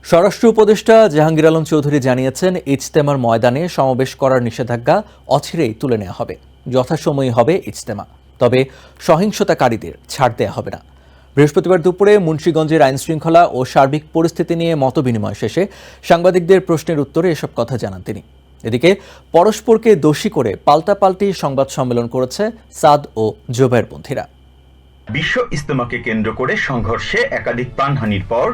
স্বরাষ্ট্র উপদেষ্টা জাহাঙ্গীর আলম চৌধুরী জানিয়েছেন, ইজতেমার ময়দানে সমাবেশ করার নিষেধাজ্ঞা অচিরেই তুলে নেওয়া হবে। যথাসময়ই হবে ইজতেমা, তবে সহিংসতাকারীদের ছাড় দেওয়া হবে না। বৃহস্পতিবার দুপুরে মুন্সিগঞ্জের আইনশৃঙ্খলা ও সার্বিক পরিস্থিতি নিয়ে মতবিনিময় শেষে সাংবাদিকদের প্রশ্নের উত্তরে এসব কথা জানান তিনি। এদিকে পরস্পরকে দোষী করে পাল্টাপাল্টি সংবাদ সম্মেলন করেছে সাদ ও জুবায়েরপন্থীরা। বিশ্ব ইজতেমাকে কেন্দ্র করে সংঘর্ষে একাধিক প্রাণহানির পর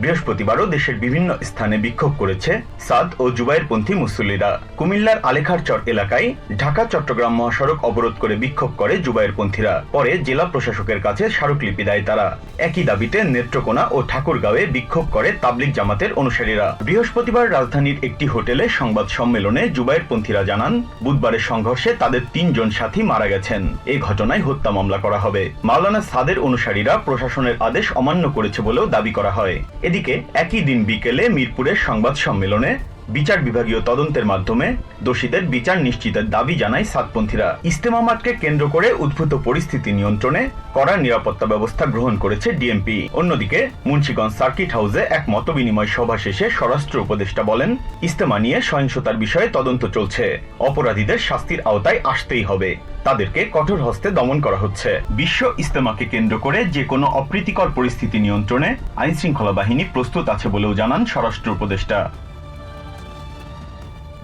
বৃহস্পতিবারও দেশের বিভিন্ন স্থানে বিক্ষোভ করেছে সাদ ও জুবায়েরপন্থী মুসল্লিরা। কুমিল্লার আলেখারচর এলাকায় ঢাকা চট্টগ্রাম মহাসড়ক অবরোধ করে বিক্ষোভ করে জুবায়েরপন্থীরা। পরে জেলা প্রশাসকের কাছে স্মারকলিপি দেয় তারা। একই দাবিতে নেত্রকোনা ও ঠাকুরগাঁওয়ে বিক্ষোভ করে তাবলিগ জামাতের অনুসারীরা। বৃহস্পতিবার রাজধানীর একটি হোটেলে সংবাদ সম্মেলনে জুবায়েরপন্থীরা জানান, বুধবারের সংঘর্ষে তাদের ৩ জন সাথী মারা গেছেন। এই ঘটনায় হত্যা মামলা করা হবে। মাওলানা সাদের অনুসারীরা প্রশাসনের আদেশ অমান্য করেছে বলেও দাবি করা হয়। এদিকে একই দিন বিকেলে মিরপুরের সংবাদ সম্মেলনে বিচার বিভাগীয় তদন্তের মাধ্যমে দোষীদের বিচার নিশ্চিতের দাবি জানায় সাতপন্থীরা। ইজতেমা মাঠকে কেন্দ্র করে উদ্ভূত পরিস্থিতি নিয়ন্ত্রণে কড়া নিরাপত্তা ব্যবস্থা গ্রহণ করেছে ডিএমপি। অন্যদিকে মুন্সিগঞ্জ সার্কিট হাউসে এক মতবিনিময় সভা শেষে স্বরাষ্ট্র উপদেষ্টা বলেন, ইজতেমা নিয়ে সহিংসতার বিষয়ে তদন্ত চলছে। অপরাধীদের শাস্তির আওতায় আসতেই হবে। তাদেরকে কঠোর হস্তে দমন করা হচ্ছে। বিশ্ব ইজতেমাকে কেন্দ্র করে যে কোনো অপ্রীতিকর পরিস্থিতি নিয়ন্ত্রণে আইনশৃঙ্খলা বাহিনী প্রস্তুত আছে বলেও জানান স্বরাষ্ট্র উপদেষ্টা।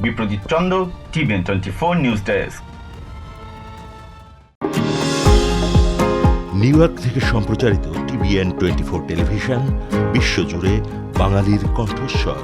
Biprajit Chandra, TVN 24 news desk. New York থেকে সম্প্রচারিত টিভিএন 24 টেলিভিশন বিশ্বজুড়ে বাঙালির কণ্ঠস্বর।